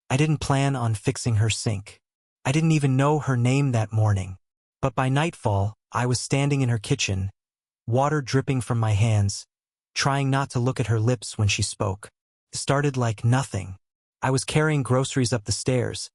I didn't plan on fixing her sink. I didn't even know her name that morning. But by nightfall, I was standing in her kitchen, water dripping from my hands, trying not to look at her lips when she spoke. It started like nothing. I was carrying groceries up the stairs.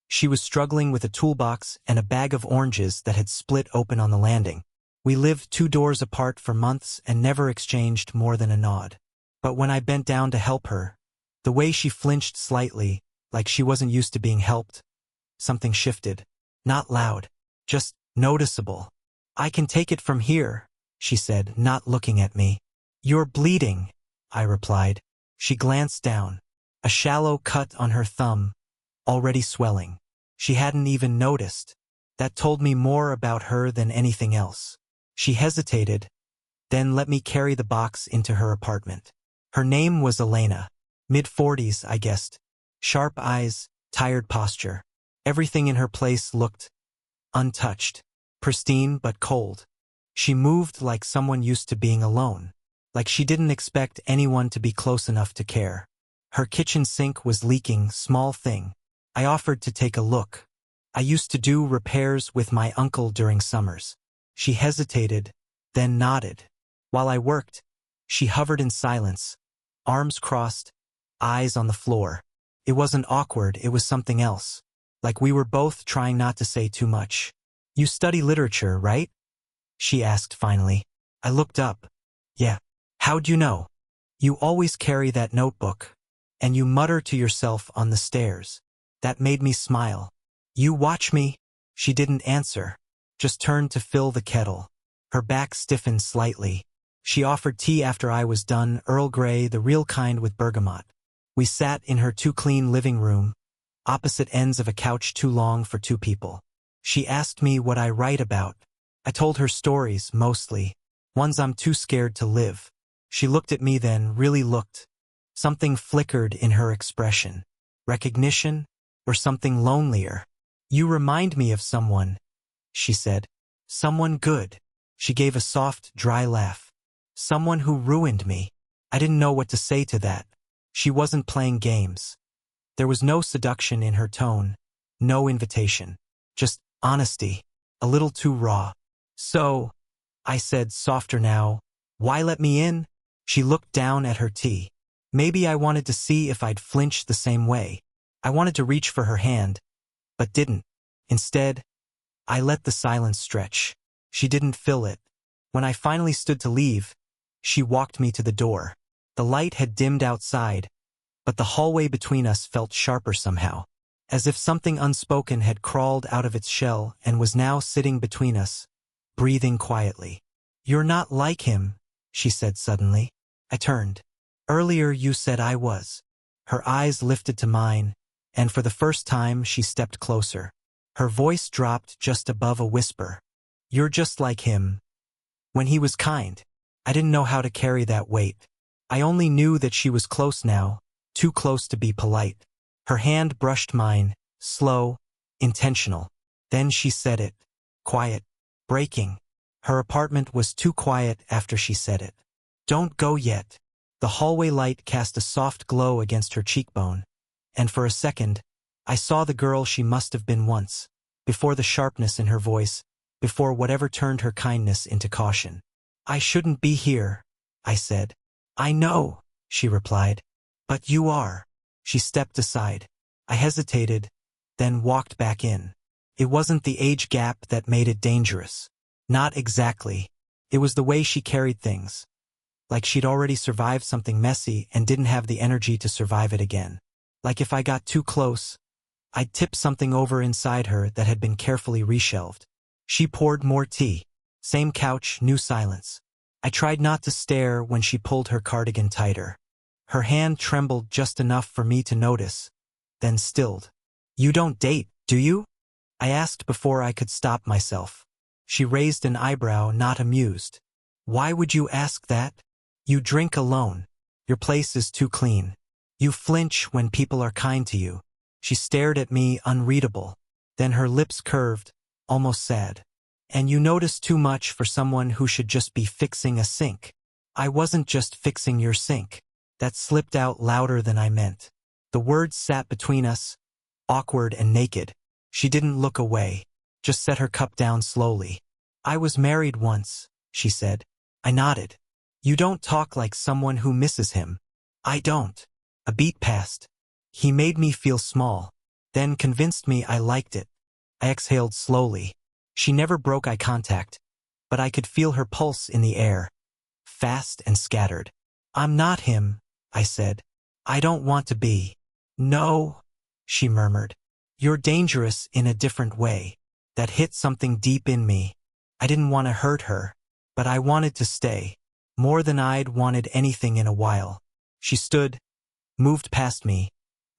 She was struggling with a toolbox and a bag of oranges that had split open on the landing. We lived 2 doors apart for months and never exchanged more than a nod. But when I bent down to help her, the way she flinched slightly, like she wasn't used to being helped, something shifted. Not loud, just noticeable. "I can take it from here," she said, not looking at me. "You're bleeding," I replied. She glanced down. A shallow cut on her thumb, already swelling. She hadn't even noticed. That told me more about her than anything else. She hesitated, then let me carry the box into her apartment. Her name was Elena. Mid-40s, I guessed. Sharp eyes, tired posture. Everything in her place looked untouched, pristine but cold. She moved like someone used to being alone, like she didn't expect anyone to be close enough to care. Her kitchen sink was leaking, small thing. I offered to take a look. I used to do repairs with my uncle during summers. She hesitated, then nodded. While I worked, she hovered in silence, arms crossed, eyes on the floor. It wasn't awkward, it was something else. Like we were both trying not to say too much. "You study literature, right?" she asked finally. I looked up. "Yeah. How'd you know?" "You always carry that notebook. And you mutter to yourself on the stairs." That made me smile. "You watch me?" She didn't answer, just turned to fill the kettle. Her back stiffened slightly. She offered tea after I was done, Earl Grey, the real kind with bergamot. We sat in her too-clean living room, opposite ends of a couch too long for 2 people. She asked me what I write about. I told her stories, mostly. Ones I'm too scared to live. She looked at me then, really looked. Something flickered in her expression. Recognition, or something lonelier. "You remind me of someone," she said. "Someone good." She gave a soft, dry laugh. "Someone who ruined me." I didn't know what to say to that. She wasn't playing games. There was no seduction in her tone, no invitation. Just honesty, a little too raw. "So," I said, softer now, "why let me in?" She looked down at her tea. Maybe I wanted to see if I'd flinch the same way. I wanted to reach for her hand, but didn't. Instead, I let the silence stretch. She didn't fill it. When I finally stood to leave, she walked me to the door. The light had dimmed outside, but the hallway between us felt sharper somehow, as if something unspoken had crawled out of its shell and was now sitting between us, breathing quietly. "You're not like him," she said suddenly. I turned. "Earlier you said I was." Her eyes lifted to mine, and for the first time she stepped closer. Her voice dropped just above a whisper. "You're just like him. When he was kind." I didn't know how to carry that weight. I only knew that she was close now, too close to be polite. Her hand brushed mine, slow, intentional. Then she said it. Quiet. Breaking. Her apartment was too quiet after she said it. "Don't go yet." The hallway light cast a soft glow against her cheekbone, and for a second, I saw the girl she must have been once, before the sharpness in her voice, before whatever turned her kindness into caution. "I shouldn't be here," I said. "I know," she replied. "But you are." She stepped aside. I hesitated, then walked back in. It wasn't the age gap that made it dangerous. Not exactly. It was the way she carried things. Like she'd already survived something messy and didn't have the energy to survive it again. Like if I got too close, I'd tip something over inside her that had been carefully reshelved. She poured more tea. Same couch, new silence. I tried not to stare when she pulled her cardigan tighter. Her hand trembled just enough for me to notice, then stilled. "You don't date, do you?" I asked before I could stop myself. She raised an eyebrow, not amused. "Why would you ask that? You drink alone. Your place is too clean. You flinch when people are kind to you." She stared at me, unreadable. Then her lips curved, almost sad. "And you notice too much for someone who should just be fixing a sink." "I wasn't just fixing your sink." That slipped out louder than I meant. The words sat between us, awkward and naked. She didn't look away, just set her cup down slowly. "I was married once," she said. I nodded. "You don't talk like someone who misses him." "I don't." A beat passed. He made me feel small, then convinced me I liked it. I exhaled slowly. She never broke eye contact, but I could feel her pulse in the air, fast and scattered. "I'm not him," I said. "I don't want to be." "No," she murmured. "You're dangerous in a different way." That hit something deep in me. I didn't want to hurt her, but I wanted to stay, more than I'd wanted anything in a while. She stood, moved past me,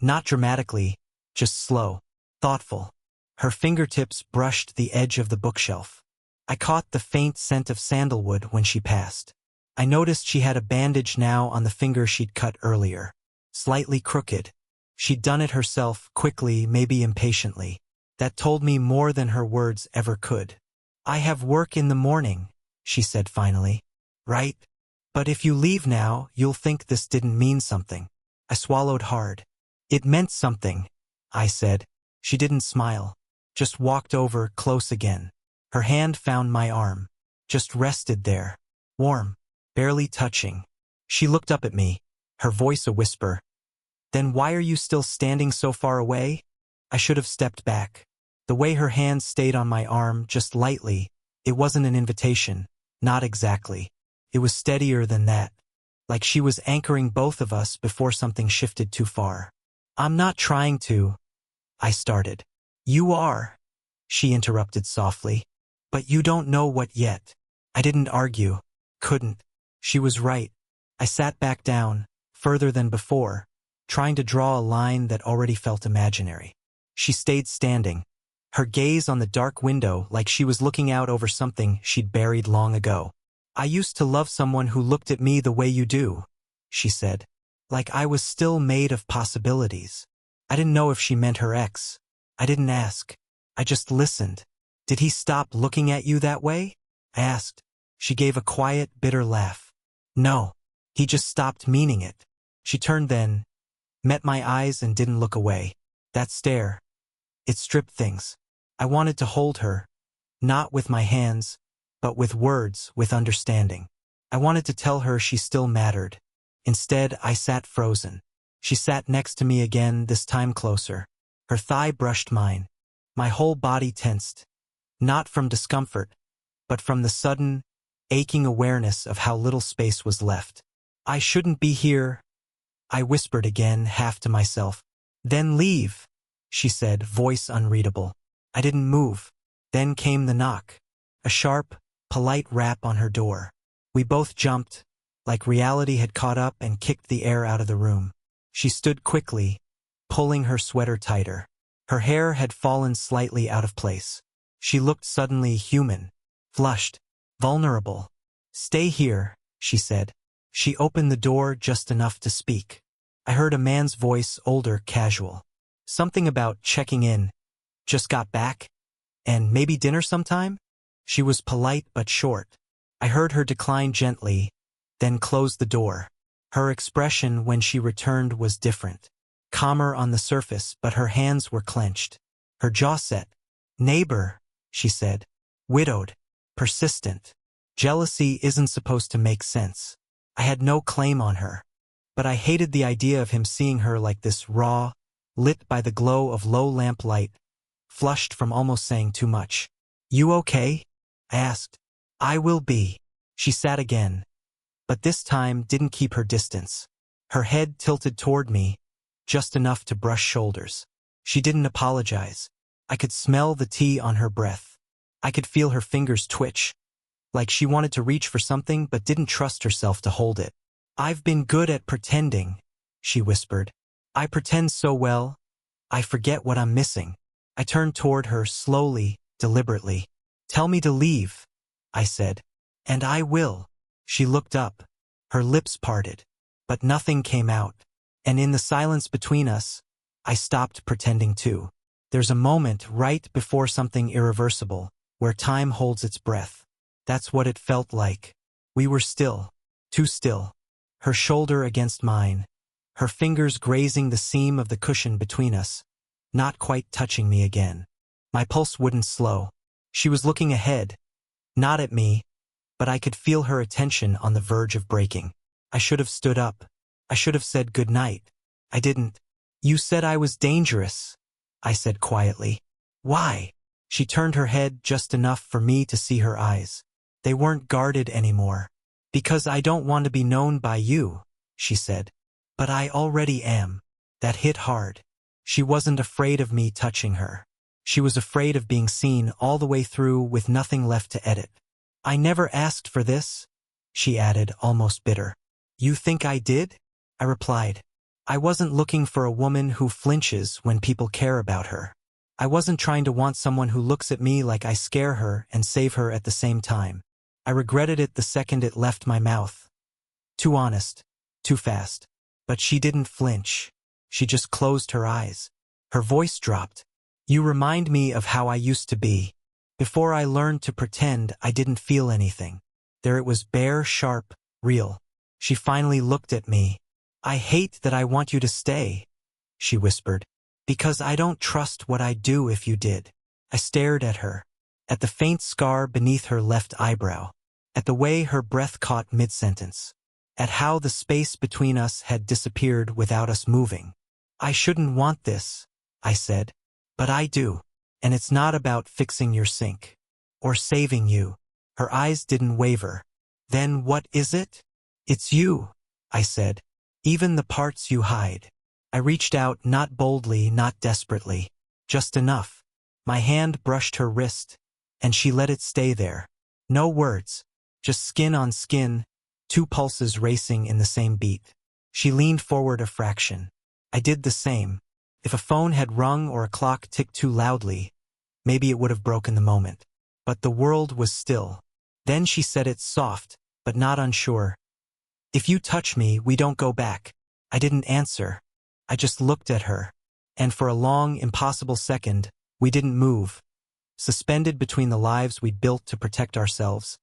not dramatically, just slow, thoughtful. Her fingertips brushed the edge of the bookshelf. I caught the faint scent of sandalwood when she passed. I noticed she had a bandage now on the finger she'd cut earlier, slightly crooked. She'd done it herself, quickly, maybe impatiently. That told me more than her words ever could. "I have work in the morning," she said finally. "Right? But if you leave now, you'll think this didn't mean something." I swallowed hard. "It meant something," I said. She didn't smile, just walked over close again. Her hand found my arm, just rested there, warm, barely touching. She looked up at me, her voice a whisper. "Then why are you still standing so far away?" I should have stepped back. The way her hand stayed on my arm, just lightly, it wasn't an invitation, not exactly. It was steadier than that, like she was anchoring both of us before something shifted too far. "I'm not trying to," I started. "You are," she interrupted softly. "But you don't know what yet." I didn't argue. Couldn't. She was right. I sat back down, further than before, trying to draw a line that already felt imaginary. She stayed standing, her gaze on the dark window like she was looking out over something she'd buried long ago. "I used to love someone who looked at me the way you do," she said. "Like I was still made of possibilities." I didn't know if she meant her ex. I didn't ask. I just listened. "Did he stop looking at you that way?" I asked. She gave a quiet, bitter laugh. "No. He just stopped meaning it." She turned then, met my eyes and didn't look away. That stare, it stripped things. I wanted to hold her, not with my hands, but with words, with understanding. I wanted to tell her she still mattered. Instead, I sat frozen. She sat next to me again, this time closer. Her thigh brushed mine. My whole body tensed, not from discomfort, but from the sudden, aching awareness of how little space was left. "I shouldn't be here," I whispered again, half to myself. "Then leave," she said, voice unreadable. I didn't move. Then came the knock. A sharp, polite rap on her door. We both jumped, like reality had caught up and kicked the air out of the room. She stood quickly, pulling her sweater tighter. Her hair had fallen slightly out of place. She looked suddenly human, flushed, vulnerable. "Stay here," she said. She opened the door just enough to speak. I heard a man's voice, older, casual. Something about checking in. "Just got back? And maybe dinner sometime?" She was polite but short. I heard her decline gently, then close the door. Her expression when she returned was different. Calmer on the surface, but her hands were clenched. Her jaw set. "Neighbor," she said. "Widowed. Persistent. Jealousy isn't supposed to make sense." I had no claim on her, but I hated the idea of him seeing her like this, raw, lit by the glow of low lamplight, flushed from almost saying too much. "You okay?" I asked. "I will be." She sat again, but this time didn't keep her distance. Her head tilted toward me, just enough to brush shoulders. She didn't apologize. I could smell the tea on her breath. I could feel her fingers twitch, like she wanted to reach for something but didn't trust herself to hold it. "I've been good at pretending," she whispered. "I pretend so well, I forget what I'm missing." I turned toward her slowly, deliberately. "Tell me to leave," I said. "And I will." She looked up. Her lips parted, but nothing came out. And in the silence between us, I stopped pretending too. There's a moment right before something irreversible, where time holds its breath. That's what it felt like. We were still, too still. Her shoulder against mine, her fingers grazing the seam of the cushion between us. not quite touching me again. My pulse wouldn't slow. She was looking ahead, not at me, but I could feel her attention on the verge of breaking. I should have stood up. I should have said good night. I didn't. You said I was dangerous, I said quietly. Why? She turned her head just enough for me to see her eyes. They weren't guarded anymore. Because I don't want to be known by you, she said. But I already am. That hit hard. She wasn't afraid of me touching her. She was afraid of being seen all the way through with nothing left to edit. I never asked for this, she added, almost bitter. You think I did? I replied. I wasn't looking for a woman who flinches when people care about her. I wasn't trying to want someone who looks at me like I scare her and save her at the same time. I regretted it the second it left my mouth. Too honest, too fast. But she didn't flinch. She just closed her eyes. Her voice dropped. You remind me of how I used to be. Before I learned to pretend I didn't feel anything. There it was, bare, sharp, real. She finally looked at me. I hate that I want you to stay, she whispered. Because I don't trust what I'd do if you did. I stared at her. At the faint scar beneath her left eyebrow. At the way her breath caught mid-sentence. At how the space between us had disappeared without us moving. I shouldn't want this, I said. But I do. And it's not about fixing your sink. Or saving you. Her eyes didn't waver. Then what is it? It's you, I said. Even the parts you hide. I reached out, not boldly, not desperately. Just enough. My hand brushed her wrist, and she let it stay there. No words. Just skin on skin, two pulses racing in the same beat. She leaned forward a fraction. I did the same. If a phone had rung or a clock ticked too loudly, maybe it would have broken the moment. But the world was still. Then she said it soft, but not unsure. If you touch me, we don't go back. I didn't answer. I just looked at her. And for a long, impossible second, we didn't move. Suspended between the lives we'd built to protect ourselves.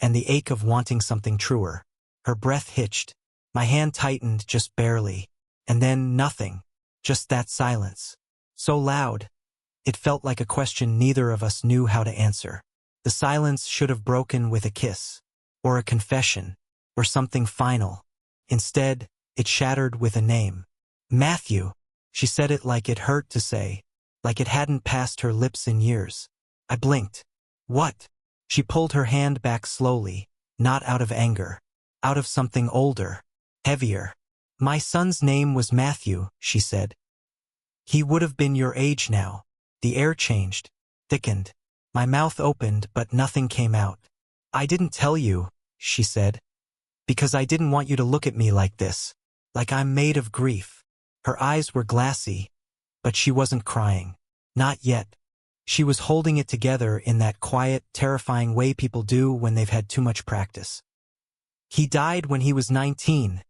And the ache of wanting something truer. Her breath hitched. My hand tightened just barely. And then nothing. Just that silence. So loud. It felt like a question neither of us knew how to answer. The silence should have broken with a kiss. Or a confession. Or something final. Instead, it shattered with a name. Matthew. She said it like it hurt to say. Like it hadn't passed her lips in years. I blinked. What? She pulled her hand back slowly. Not out of anger. Out of something older. Heavier. My son's name was Matthew, she said. He would have been your age now. The air changed. Thickened. My mouth opened, but nothing came out. I didn't tell you, she said. Because I didn't want you to look at me like this. Like I'm made of grief. Her eyes were glassy. But she wasn't crying. Not yet. She was holding it together in that quiet, terrifying way people do when they've had too much practice. He died when he was 19,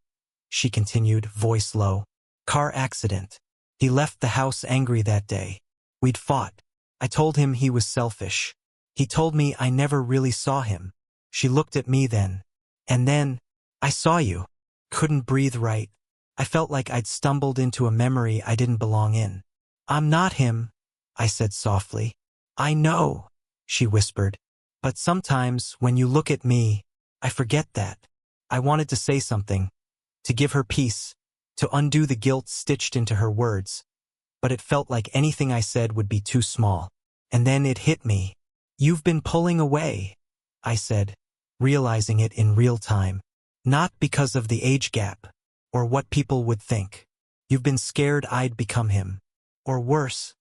she continued, voice low. Car accident. He left the house angry that day. We'd fought. I told him he was selfish. He told me I never really saw him. She looked at me then. And then, I saw you. Couldn't breathe right. I felt like I'd stumbled into a memory I didn't belong in. I'm not him, I said softly. I know, she whispered. But sometimes, when you look at me, I forget that. I wanted to say something. To give her peace. To undo the guilt stitched into her words. But it felt like anything I said would be too small. And then it hit me. You've been pulling away, I said, realizing it in real time. Not because of the age gap, or what people would think. You've been scared I'd become him. Or worse,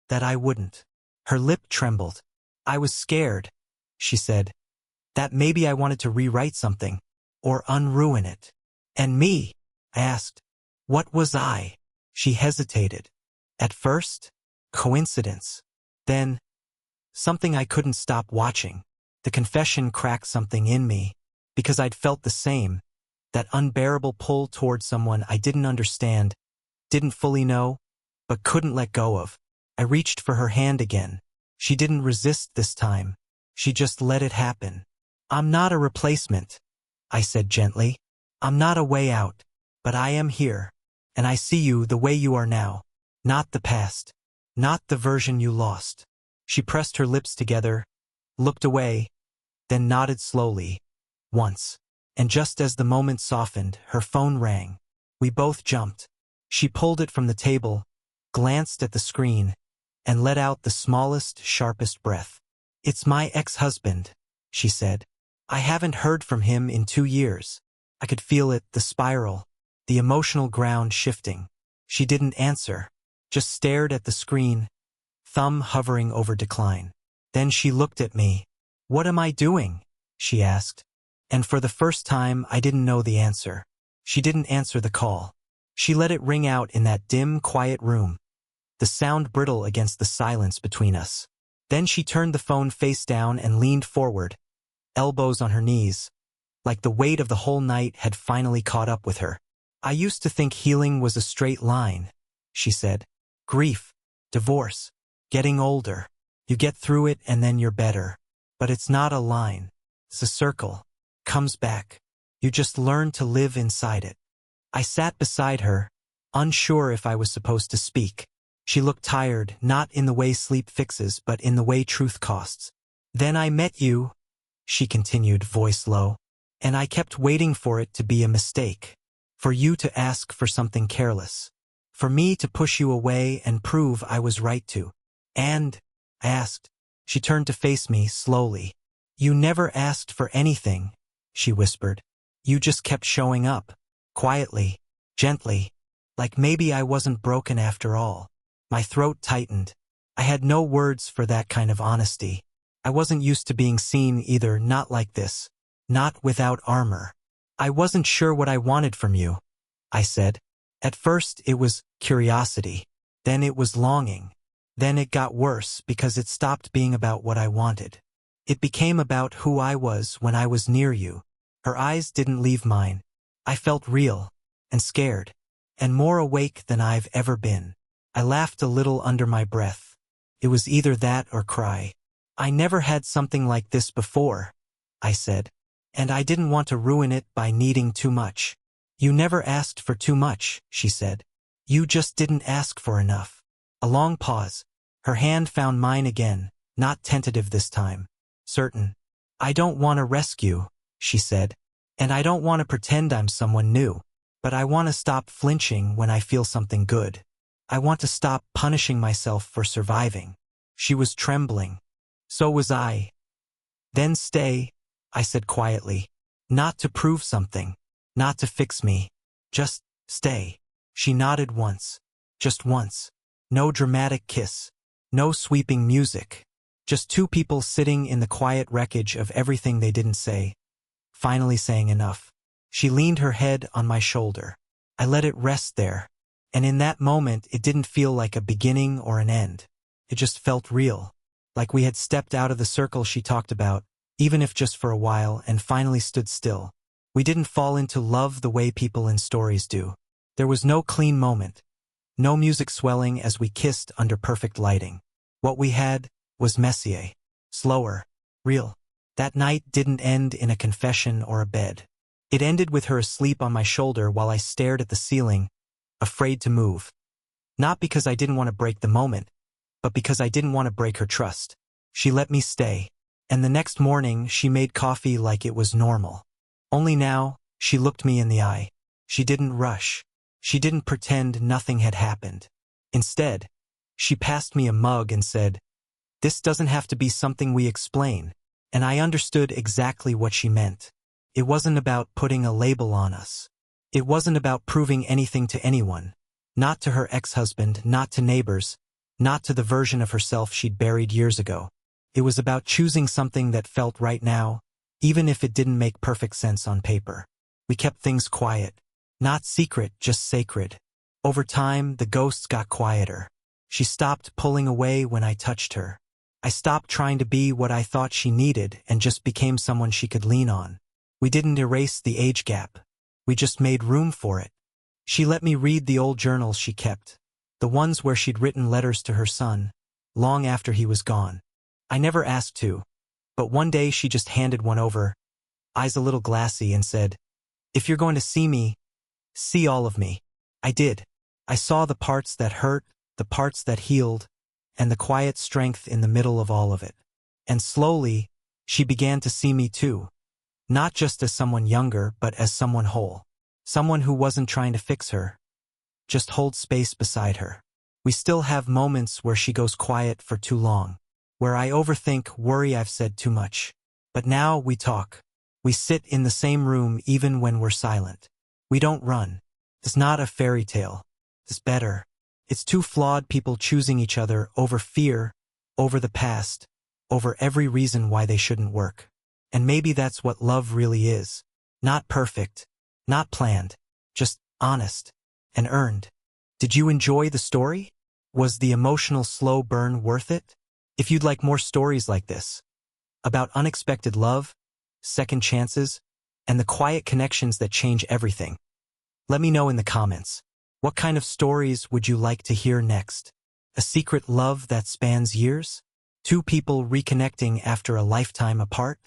that I wouldn't. Her lip trembled. I was scared, she said. That maybe I wanted to rewrite something, or unruin it. And me? I asked. What was I? She hesitated. At first, coincidence. Then, something I couldn't stop watching. The confession cracked something in me, because I'd felt the same, that unbearable pull toward someone I didn't understand, didn't fully know, but couldn't let go of. I reached for her hand again. She didn't resist this time. She just let it happen. I'm not a replacement, I said gently. I'm not a way out, but I am here, and I see you the way you are now, not the past. Not the version you lost. She pressed her lips together, looked away, then nodded slowly, once. And just as the moment softened, her phone rang. We both jumped. She pulled it from the table, glanced at the screen, and let out the smallest, sharpest breath. "It's my ex-husband," she said. "I haven't heard from him in 2 years." I could feel it, the spiral, the emotional ground shifting. She didn't answer, just stared at the screen, thumb hovering over decline. Then she looked at me. "What am I doing?" she asked. And for the first time, I didn't know the answer. She didn't answer the call. She let it ring out in that dim, quiet room, the sound brittle against the silence between us. Then she turned the phone face down and leaned forward, elbows on her knees, like the weight of the whole night had finally caught up with her. "I used to think healing was a straight line," she said. "Grief, divorce, getting older. You get through it and then you're better. But it's not a line. It's a circle. Comes back. You just learn to live inside it." I sat beside her, unsure if I was supposed to speak. She looked tired, not in the way sleep fixes, but in the way truth costs. "Then I met you," she continued, voice low. "And I kept waiting for it to be a mistake. For you to ask for something careless. For me to push you away and prove I was right to. And," I asked. She turned to face me slowly. "You never asked for anything," she whispered. "You just kept showing up. Quietly, gently, like maybe I wasn't broken after all." My throat tightened. I had no words for that kind of honesty. I wasn't used to being seen either, not like this. Not without armor. "I wasn't sure what I wanted from you," I said. At first it was curiosity. Then it was longing. Then it got worse because it stopped being about what I wanted. It became about who I was when I was near you. Her eyes didn't leave mine. I felt real, and scared, and more awake than I've ever been. I laughed a little under my breath. It was either that or cry. "I never had something like this before," I said. "And I didn't want to ruin it by needing too much." "You never asked for too much," she said. "You just didn't ask for enough." A long pause. Her hand found mine again, not tentative this time. Certain. "I don't want to rescue," she said. "And I don't want to pretend I'm someone new. But I want to stop flinching when I feel something good. I want to stop punishing myself for surviving." She was trembling. So was I. "Then stay," I said quietly. "Not to prove something. Not to fix me. Just stay." She nodded once. Just once. No dramatic kiss. No sweeping music. Just two people sitting in the quiet wreckage of everything they didn't say. Finally saying enough. She leaned her head on my shoulder. I let it rest there. And in that moment, it didn't feel like a beginning or an end. It just felt real. Like we had stepped out of the circle she talked about, even if just for a while, and finally stood still. We didn't fall into love the way people in stories do. There was no clean moment. No music swelling as we kissed under perfect lighting. What we had was Messier. Slower. Real. That night didn't end in a confession or a bed. It ended with her asleep on my shoulder while I stared at the ceiling, afraid to move. Not because I didn't want to break the moment, but because I didn't want to break her trust. She let me stay. And the next morning, she made coffee like it was normal. Only now, she looked me in the eye. She didn't rush. She didn't pretend nothing had happened. Instead, she passed me a mug and said, "This doesn't have to be something we explain." And I understood exactly what she meant. It wasn't about putting a label on us. It wasn't about proving anything to anyone. Not to her ex-husband, not to neighbors, not to the version of herself she'd buried years ago. It was about choosing something that felt right now, even if it didn't make perfect sense on paper. We kept things quiet. Not secret, just sacred. Over time, the ghosts got quieter. She stopped pulling away when I touched her. I stopped trying to be what I thought she needed and just became someone she could lean on. We didn't erase the age gap. We just made room for it. She let me read the old journals she kept, the ones where she'd written letters to her son, long after he was gone. I never asked to, but one day she just handed one over, eyes a little glassy, and said, "If you're going to see me, see all of me." I did. I saw the parts that hurt, the parts that healed, and the quiet strength in the middle of all of it. And slowly, she began to see me too. Not just as someone younger, but as someone whole. Someone who wasn't trying to fix her. Just hold space beside her. We still have moments where she goes quiet for too long. Where I overthink, worry I've said too much. But now we talk. We sit in the same room even when we're silent. We don't run. It's not a fairy tale. It's better. It's two flawed people choosing each other over fear, over the past, over every reason why they shouldn't work. And maybe that's what love really is. Not perfect, not planned, just honest and earned. Did you enjoy the story? Was the emotional slow burn worth it? If you'd like more stories like this, about unexpected love, second chances, and the quiet connections that change everything, let me know in the comments. What kind of stories would you like to hear next? A secret love that spans years? Two people reconnecting after a lifetime apart?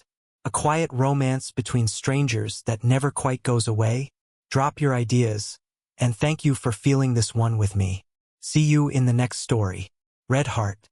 A quiet romance between strangers that never quite goes away? Drop your ideas, and thank you for feeling this one with me. See you in the next story. Red Heart.